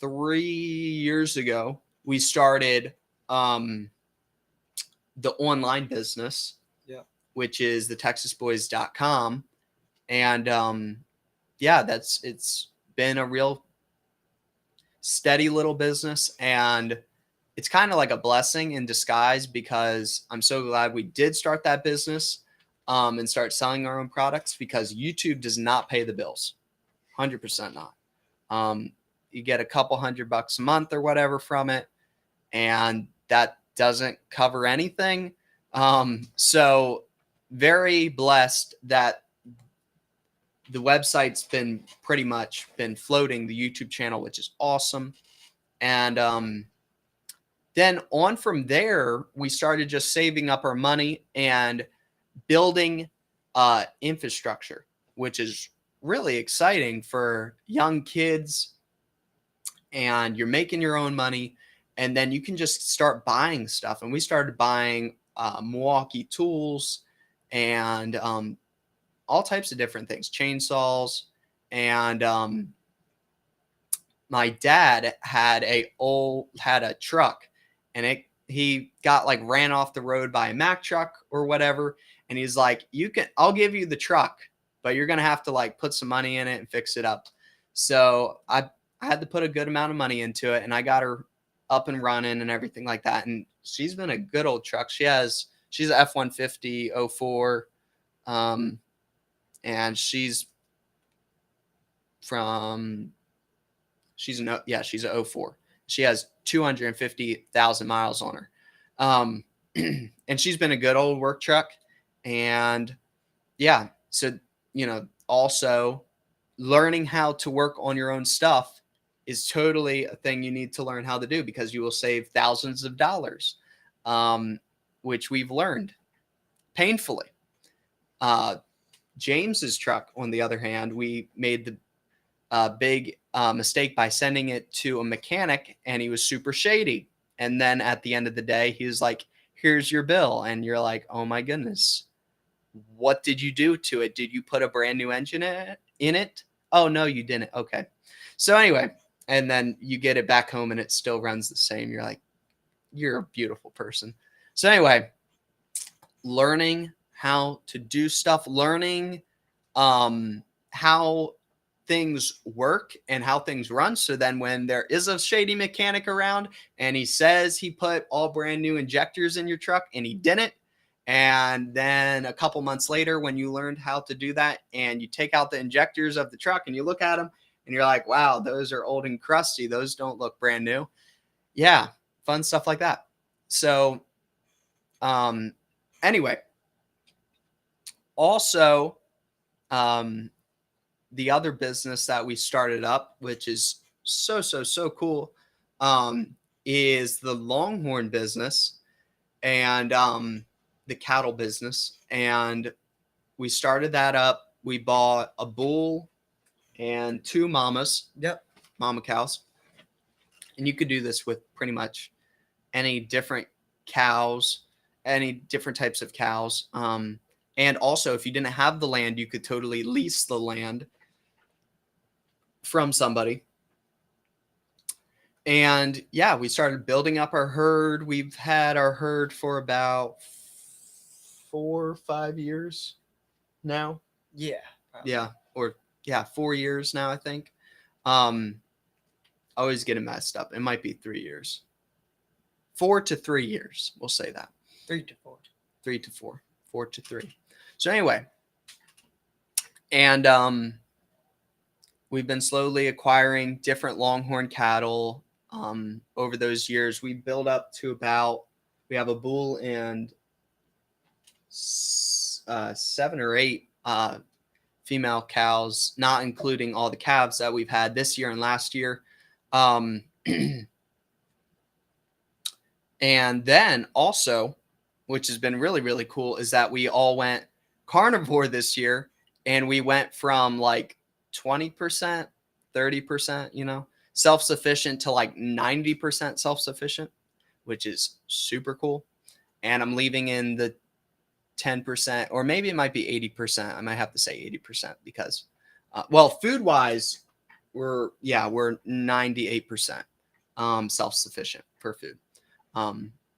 3 years ago, we started the online business, which is the texasboys.com. And it's been a real steady little business, and it's kind of like a blessing in disguise, because I'm so glad we did start that business and start selling our own products, because YouTube does not pay the bills. 100% not. You get a couple $100 a month or whatever from it, and that doesn't cover anything. So very blessed that the website's been pretty much been floating the YouTube channel, which is awesome. And then on from there, we started just saving up our money and building infrastructure, which is really exciting for young kids, and you're making your own money, and then you can just start buying stuff. And we started buying Milwaukee tools and all types of different things, chainsaws, and my dad had a truck, and he got like ran off the road by a Mack truck or whatever, and he's like, I'll give you the truck, but you're gonna have to like put some money in it and fix it up. So I had to put a good amount of money into it, and I got her up and running and everything like that. And she's been a good old truck. She's a F-150 04, and she's a 04. She has 250,000 miles on her. And she's been a good old work truck. And yeah, so, also learning how to work on your own stuff is totally a thing you need to learn how to do, because you will save thousands of dollars, which we've learned painfully. James's truck, on the other hand, we made the big mistake by sending it to a mechanic, and he was super shady. And then at the end of the day, he was like, here's your bill. And you're like, oh my goodness, what did you do to it? Did you put a brand new engine in it? Oh, no, you didn't. Okay. So anyway, and then you get it back home and it still runs the same. You're like, you're a beautiful person. So anyway, learning how to do stuff, learning how things work and how things run. So then when there is a shady mechanic around and he says he put all brand new injectors in your truck and he didn't, and then a couple months later, when you learned how to do that and you take out the injectors of the truck and you look at them and you're like, wow, those are old and crusty. Those don't look brand new. Yeah. Fun stuff like that. So, anyway, also, the other business that we started up, which is so cool, is the Longhorn business and the cattle business. And we started that up. We bought a bull and 2 mamas. Yep. Mama cows. And you could do this with pretty much any different cows, any different types of cows. And also, if you didn't have the land, you could totally lease the land from somebody. And yeah, we started building up our herd. We've had our herd for about 4 or 5 years now. Yeah. Probably. Yeah. 4 years now, I think. Always get it messed up. It might be 3 years. 4 to 3 years. We'll say that. 3 to 4. 3 to 4. 4 to 3. So anyway, and we've been slowly acquiring different Longhorn cattle over those years. We build up to we have a bull and 7 or 8 female cows, not including all the calves that we've had this year and last year. And then also, which has been really, really cool, is that we all went carnivore this year, and we went from like 20%, 30%, self-sufficient to like 90% self-sufficient, which is super cool. And I'm leaving in the 10%, or maybe it might be 80%. I might have to say 80% because, food-wise, we're 98% self-sufficient for food.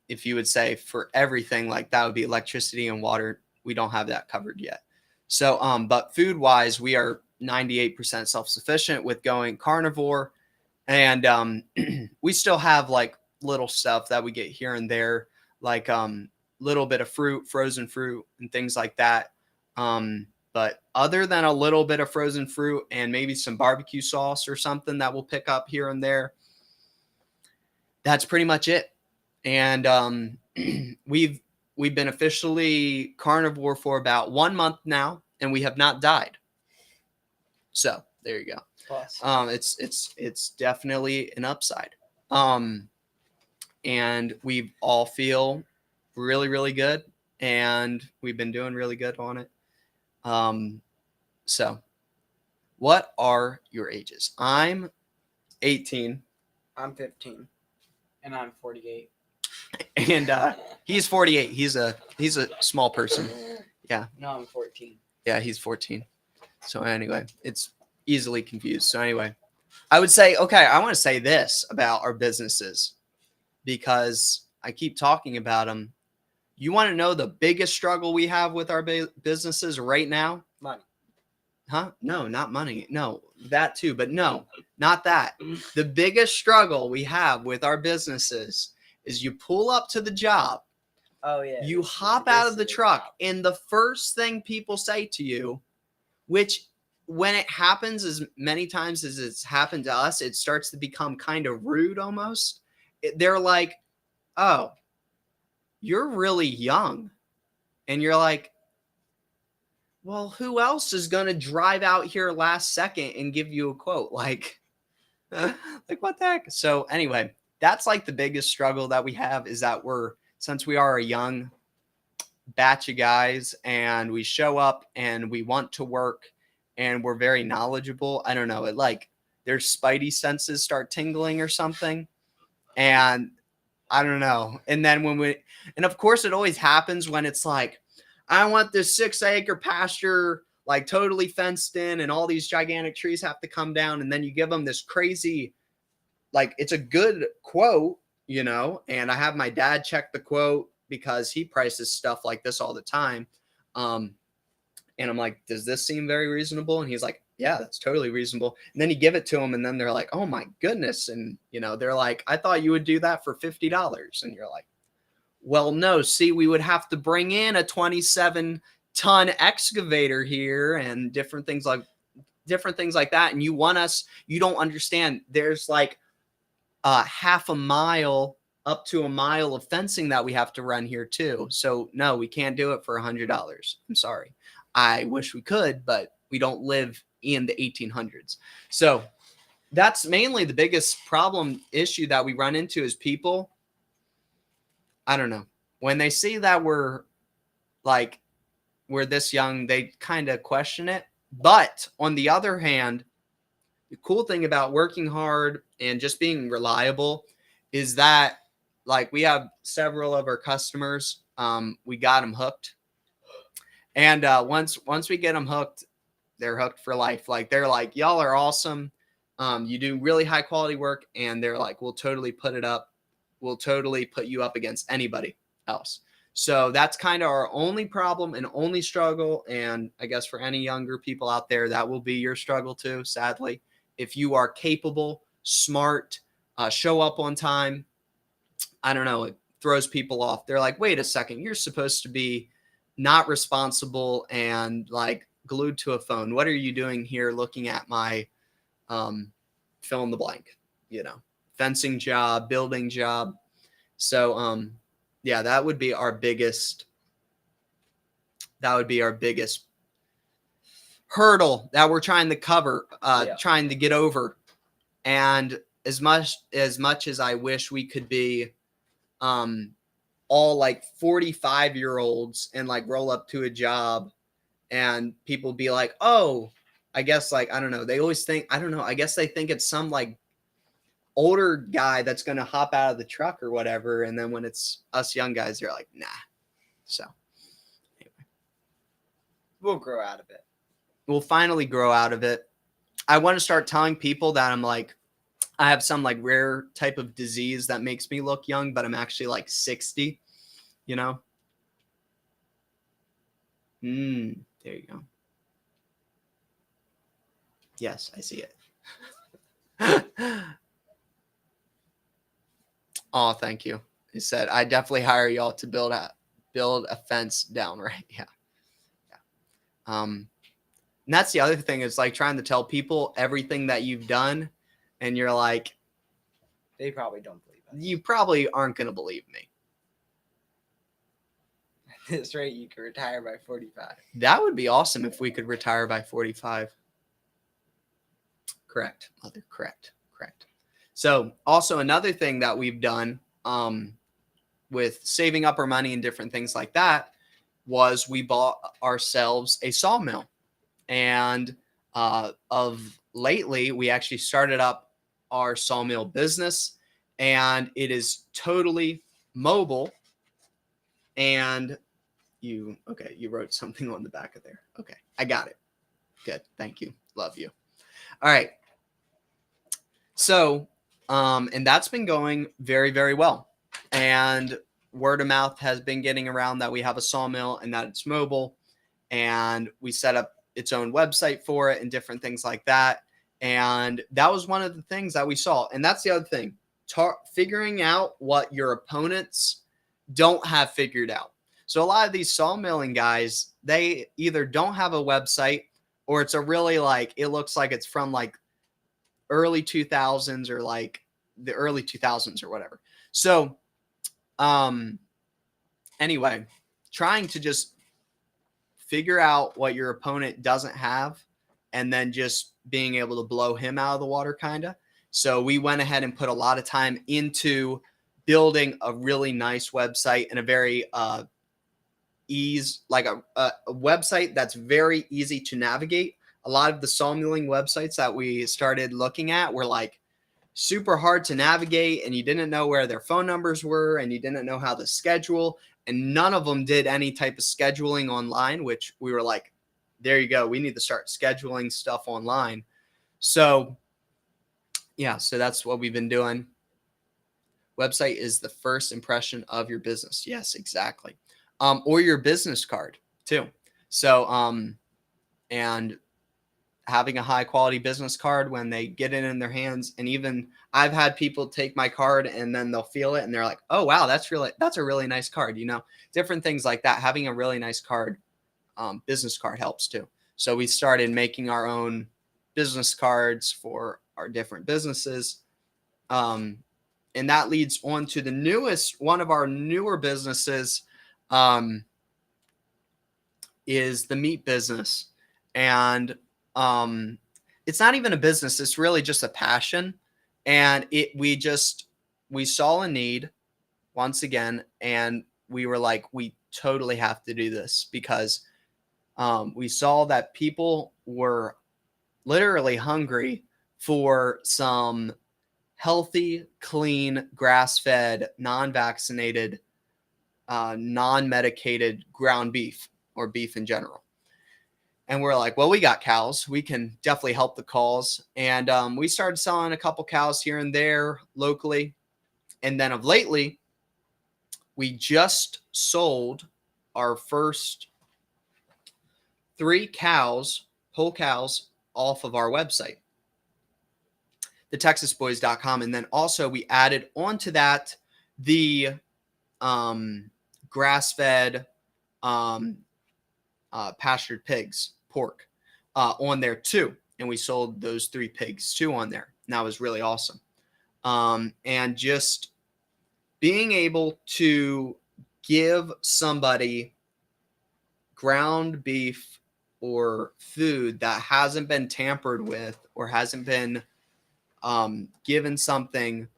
If you would say for everything, like that would be electricity and water, we don't have that covered yet. So, but food-wise, we are 98% self-sufficient with going carnivore. And we still have like little stuff that we get here and there, like little bit of fruit, frozen fruit, and things like that. But other than a little bit of frozen fruit and maybe some barbecue sauce or something that we'll pick up here and there, that's pretty much it. And we've been officially carnivore for about 1 month now, and we have not died. So there you go. Plus. It's definitely an upside. And we all feel really, really good, and we've been doing really good on it. So What are your ages? I'm 18. I'm 15. And I'm 48. And he's 48. He's a small person. Yeah. No, I'm 14. Yeah, he's 14. So anyway, it's easily confused. So anyway, I would say, okay, I want to say this about our businesses because I keep talking about them. You want to know the biggest struggle we have with our businesses right now? Money. Huh? No, not money. No, that too. But no, not that. The biggest struggle we have with our businesses is you pull up to the job. Oh, yeah. You hop out of the truck, and the first thing people say to you, which when it happens as many times as it's happened to us, it starts to become kind of rude almost. They're like, oh, you're really young. And you're like, well, who else is going to drive out here last second and give you a quote? Like what the heck? So anyway, that's like the biggest struggle that we have is that since we are a young batch of guys and we show up and we want to work and we're very knowledgeable. I don't know. It like their spidey senses start tingling or something. And I don't know. And then and of course it always happens when it's like, I want this 6-acre pasture, like totally fenced in and all these gigantic trees have to come down. And then you give them this crazy, like it's a good quote, and I have my dad check the quote because he prices stuff like this all the time. And I'm like, does this seem very reasonable? And he's like, yeah, that's totally reasonable. And then you give it to them and then they're like, oh my goodness. And, they're like, I thought you would do that for $50. And you're like, well, no, see, we would have to bring in a 27-ton excavator here and different things like that. And you don't understand. There's like half a mile up to a mile of fencing that we have to run here too. So no, we can't do it for $100. I'm sorry. I wish we could, but we don't live in the 1800s. So that's mainly the biggest issue that we run into is people. I don't know. When they see that we're this young, they kind of question it. But on the other hand, the cool thing about working hard and just being reliable is that like we have several of our customers, we got them hooked. And once we get them hooked, they're hooked for life. Like they're like, y'all are awesome. You do really high quality work. And they're like, we'll totally put it up. We'll totally put you up against anybody else. So that's kind of our only problem and only struggle. And I guess for any younger people out there, that will be your struggle too, sadly. If you are capable, smart, show up on time, I don't know, it throws people off. They're like, wait a second, you're supposed to be not responsible and like glued to a phone. What are you doing here looking at my fill in the blank, fencing job, building job. So yeah, that would be our biggest hurdle that we're trying to cover, trying to get over. And as much as I wish we could be all like 45-year-olds and like roll up to a job and people be like, oh, I guess like, I don't know. They always think, I don't know. I guess they think it's some like older guy that's going to hop out of the truck or whatever. And then when it's us young guys, they're like, nah. So anyway, we'll grow out of it. We'll finally grow out of it. I want to start telling people that I'm like, I have some like rare type of disease that makes me look young, but I'm actually like 60, There you go. Yes, I see it. Oh, thank you. He said, I definitely hire y'all to build a fence down, right? Yeah. And that's the other thing is like trying to tell people everything that you've done. And you're like, they probably don't believe us. You probably aren't going to believe me. At this rate, you could retire by 45. That would be awesome if we could retire by 45. Correct, mother. Correct. So also another thing that we've done with saving up our money and different things like that was we bought ourselves a sawmill. And of lately, we actually started up our sawmill business, and it is totally mobile. And you wrote something on the back of there. Okay, I got it. Good, thank you, love you. All right, so and that's been going very, very well, and word of mouth has been getting around that we have a sawmill and that it's mobile, and we set up its own website for it and different things like that. And that was one of the things that we saw. And that's the other thing, figuring out what your opponents don't have figured out. So a lot of these sawmilling guys, they either don't have a website, or it's a really like, it looks like it's from like early 2000s or like the early 2000s or whatever. So anyway, trying to just figure out what your opponent doesn't have, and then just being able to blow him out of the water, kind of. So we went ahead and put a lot of time into building a really nice website and a very a website that's very easy to navigate. A lot of the sawmilling websites that we started looking at were like super hard to navigate, and you didn't know where their phone numbers were, and you didn't know how to schedule, and none of them did any type of scheduling online, which we were like, there you go, we need to start scheduling stuff online. So yeah, so that's what we've been doing. Website is the first impression of your business. Yes, exactly. Or your business card too. So and having a high quality business card when they get it in their hands. And even I've had people take my card and then they'll feel it and they're like, oh wow, that's a really nice card. You know, different things like that. Having a really nice card, business card helps too. So we started making our own business cards for our different businesses. And that leads on to the newest, one of our newer businesses, is the meat business. And it's not even a business, it's really just a passion. And we saw a need once again, and we were like, we totally have to do this, because we saw that people were literally hungry for some healthy, clean, grass-fed, non-vaccinated, non-medicated ground beef, or beef in general. And we're like, well, we got cows. We can definitely help the cause. And we started selling a couple cows here and there locally. And then of lately, we just sold our first 3 cows, whole cows, off of our website, the texasboys.com. And then also we added onto that the grass-fed pastured pigs, pork, on there too. And we sold those 3 pigs too on there. And that was really awesome. And just being able to give somebody ground beef or food that hasn't been tampered with, or hasn't been given something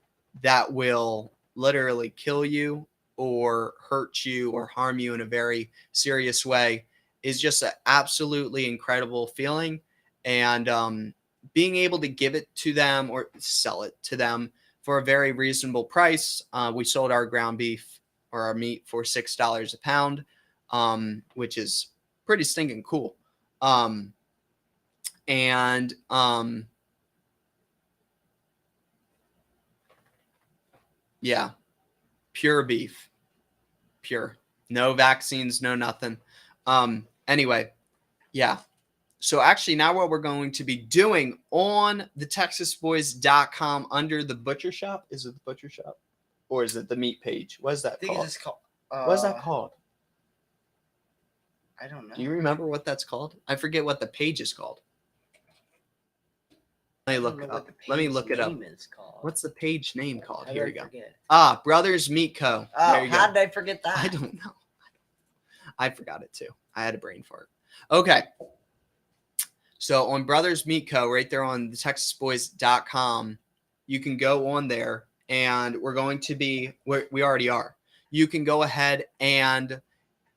that will literally kill you or hurt you or harm you in a very serious way, is just an absolutely incredible feeling. And being able to give it to them or sell it to them for a very reasonable price. We sold our ground beef, or our meat, for $6 a pound, which is pretty stinking cool. Yeah, pure beef, pure, no vaccines, no nothing. Anyway, yeah. So actually now what we're going to be doing on the texasboys.com under the butcher shop, is it the butcher shop or is it the meat page? What is that I think called? it's called. What's that called? I don't know. Do you remember what that's called? I forget what the page is called. Let me look it up. Let me look it up. What's the page name called? Here we go. Brothers Meat Co. Oh, how did I forget that? I don't know. I forgot it too. I had a brain fart. Okay. So on Brothers Meat Co., right there on the texasboys.com, you can go on there, and we're going to be, we already are. You can go ahead and,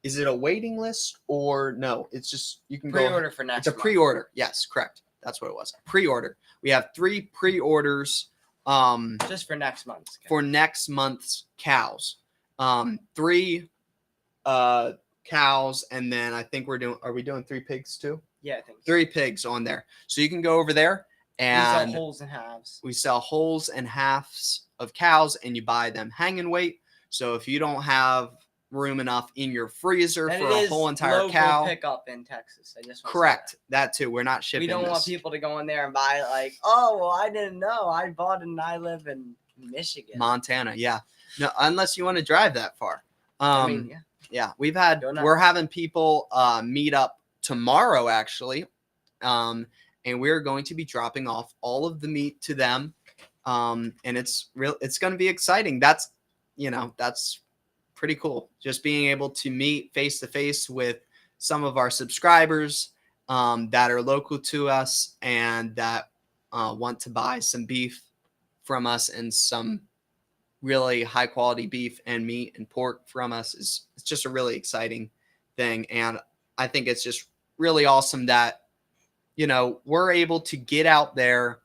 is it a waiting list or no? It's just, you can Pre-order for next It's a month. pre-order. Yes, correct. That's what it was. Pre-order. We have 3 pre-orders Just for next month's. for next month's cows. 3 cows, and then I think are we doing 3 pigs too? Yeah, I think. 3 pigs on there. So you can go over there and we sell wholes and halves. We sell wholes and halves of cows, and you buy them hanging weight. So if you don't have room enough in your freezer And for it a is whole entire local cow, pickup in Texas. I just want correct. To say That too. We're not that. shipping. We don't this. want people to go in there and buy it like, oh, well, I didn't know. I bought it and I live in Michigan. Montana. Yeah. No, unless you want to drive that far. I mean, yeah. Yeah, we're having people meet up tomorrow actually, and we're going to be dropping off all of the meat to them, and it's going to be exciting. That's pretty cool, just being able to meet face to face with some of our subscribers that are local to us and that want to buy some beef from us, and some really high quality beef and meat and pork from us. It's just a really exciting thing. And I think it's just really awesome that, we're able to get out there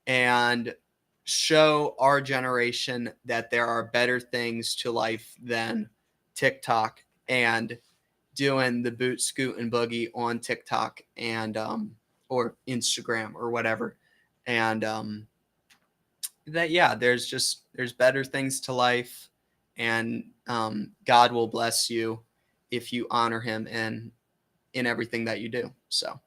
and show our generation that there are better things to life than TikTok and doing the boot, scoot, and boogie on TikTok and or Instagram or whatever. And there's better things to life, and God will bless you if you honor him in everything that you do. So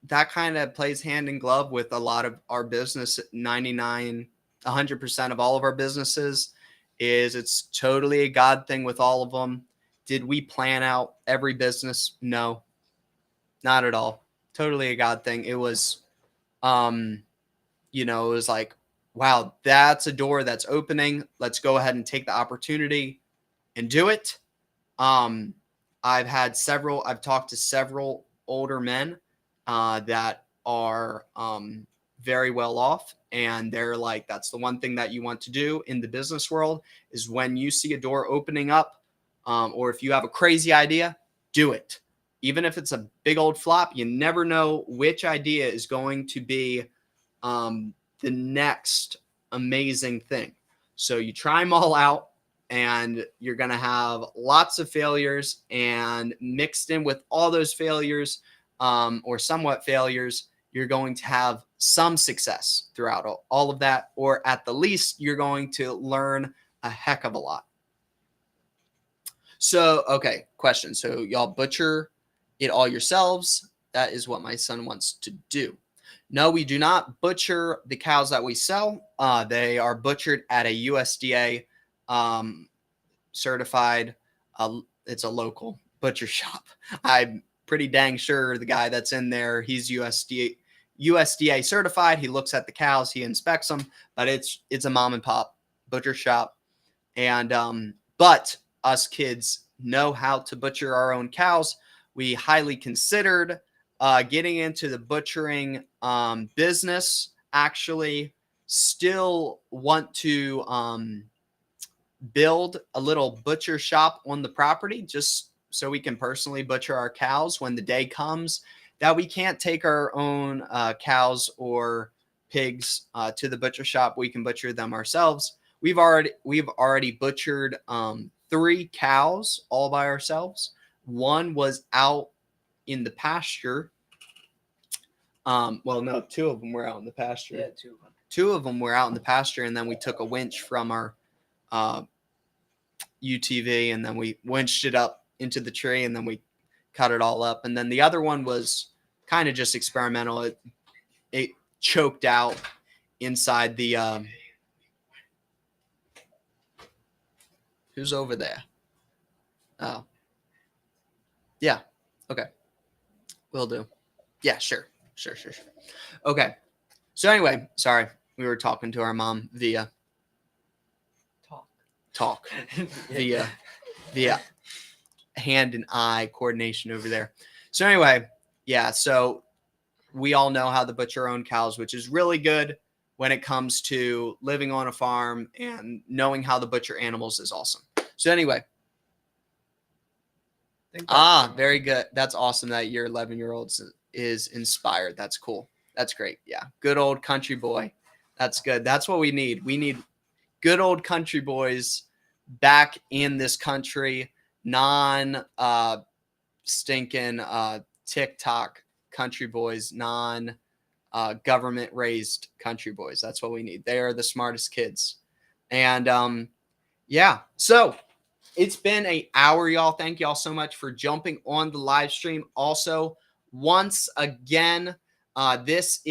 that kind of plays hand in glove with a lot of our business. 100% of all of our businesses it's totally a God thing with all of them. Did we plan out every business? No, not at all. Totally a God thing. It was it was like, wow, that's a door that's opening. Let's go ahead and take the opportunity and do it. I've talked to several older men that are very well off, and they're like, that's the one thing that you want to do in the business world is when you see a door opening up, or if you have a crazy idea, do it. Even if it's a big old flop, you never know which idea is going to be the next amazing thing. So you try them all out, and you're going to have lots of failures, and mixed in with all those failures, or somewhat failures, you're going to have some success throughout all of that, or at the least, you're going to learn a heck of a lot. So, okay, question. So y'all butcher it all yourselves? That is what my son wants to do. No, we do not butcher the cows that we sell. They are butchered at a USDA certified. It's a local butcher shop. I'm pretty dang sure the guy that's in there, he's USDA certified. He looks at the cows, he inspects them, but it's a mom and pop butcher shop. And but us kids know how to butcher our own cows. We highly considered getting into the butchering business. Actually, still want to build a little butcher shop on the property, just so we can personally butcher our cows when the day comes that we can't take our own cows or pigs to the butcher shop. We can butcher them ourselves. We've already butchered 3 cows all by ourselves. One was out in the pasture. Well, no, 2 of them were out in the pasture. Yeah, 2 of them. 2 of them were out in the pasture, and then we took a winch from our UTV, and then we winched it up into the tree, and then we cut it all up. And then the other one was kind of just experimental. It choked out inside the who's over there? Oh, yeah. Okay, will do. Yeah, sure. Okay. So anyway, sorry, we were talking to our mom via talk via hand and eye coordination over there. So anyway, yeah, so we all know how to butcher our own cows, which is really good when it comes to living on a farm, and knowing how to butcher animals is awesome. So anyway, think that's Very good. That's awesome that your 11-year-old is inspired. That's cool. That's great. Yeah. Good old country boy. That's good. That's what we need. We need good old country boys back in this country, non stinking TikTok country boys, non government raised country boys. That's what we need. They are the smartest kids. And yeah, so it's been an hour, y'all. Thank y'all so much for jumping on the live stream. Also, once again, this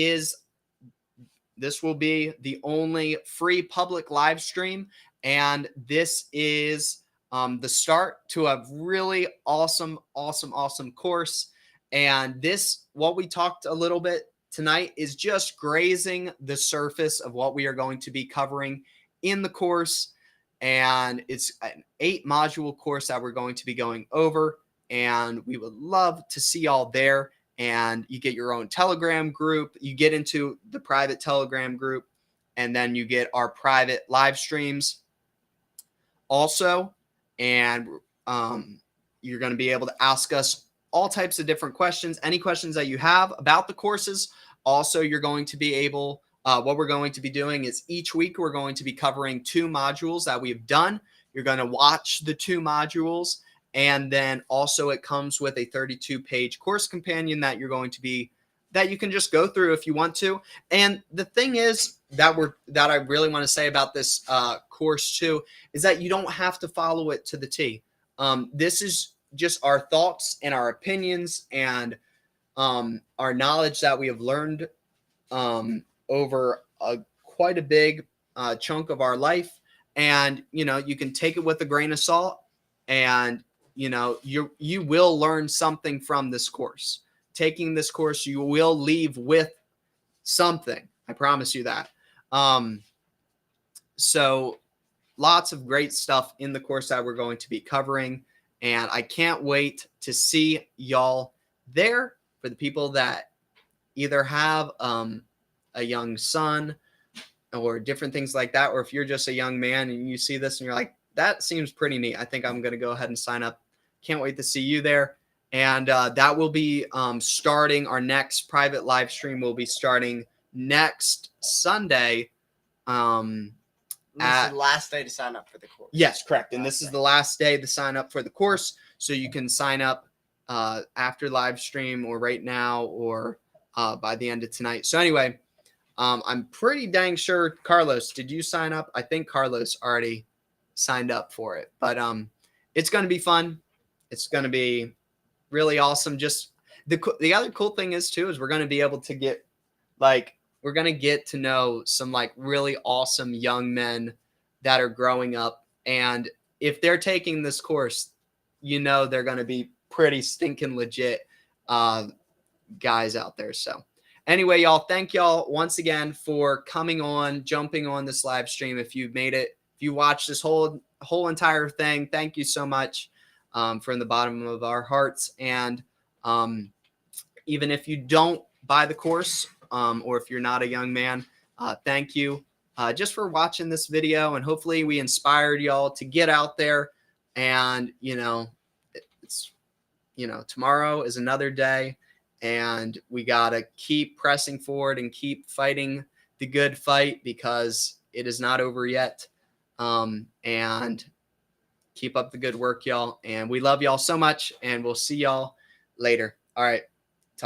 will be the only free public live stream, and this is the start to a really awesome course. And this, what we talked a little bit tonight, is just grazing the surface of what we are going to be covering in the course. And it's an 8-module course that we're going to be going over, and we would love to see y'all there. And you get your own Telegram group, you get into the private Telegram group, and then you get our private live streams also. And you're going to be able to ask us all types of different questions, any questions that you have about the courses. Also, you're going to be able, what we're going to be doing is each week we're going to be covering 2 modules that we've done. You're going to watch the 2 modules, and then also it comes with a 32-page course companion that you're going to be, that you can just go through if you want to. And the thing is that I really want to say about this course too is that you don't have to follow it to the T. This is just our thoughts and our opinions and our knowledge that we have learned over quite a big chunk of our life. And you can take it with a grain of salt, and you will learn something from this course. Taking this course, you will leave with something. I promise you that. So lots of great stuff in the course that we're going to be covering, and I can't wait to see y'all there. For the people that either have a young son or different things like that, or if you're just a young man and you see this and you're like, that seems pretty neat, I think I'm going to go ahead and sign up. Can't wait to see you there. And that will be starting, our next private live stream will be starting next Sunday. This is the last day to sign up for the course. Yes, correct. And this is the last day to sign up for the course. So you can sign up after live stream, or right now, or by the end of tonight. So anyway, I'm pretty dang sure, Carlos, did you sign up? I think Carlos already signed up for it. But it's going to be fun. It's going to be really awesome. Just the other cool thing is too, is we're going to be able to get we're going to get to know some really awesome young men that are growing up. And if they're taking this course, they're going to be pretty stinking legit guys out there. So anyway, y'all, thank y'all once again for coming on, jumping on this live stream. If you've made it, if you watched this whole entire thing, thank you so much from the bottom of our hearts. And even if you don't buy the course, or if you're not a young man, thank you just for watching this video. And hopefully we inspired y'all to get out there. And it's tomorrow is another day, and we gotta keep pressing forward and keep fighting the good fight, because it is not over yet. And keep up the good work, y'all. And we love y'all so much, and we'll see y'all later. All right.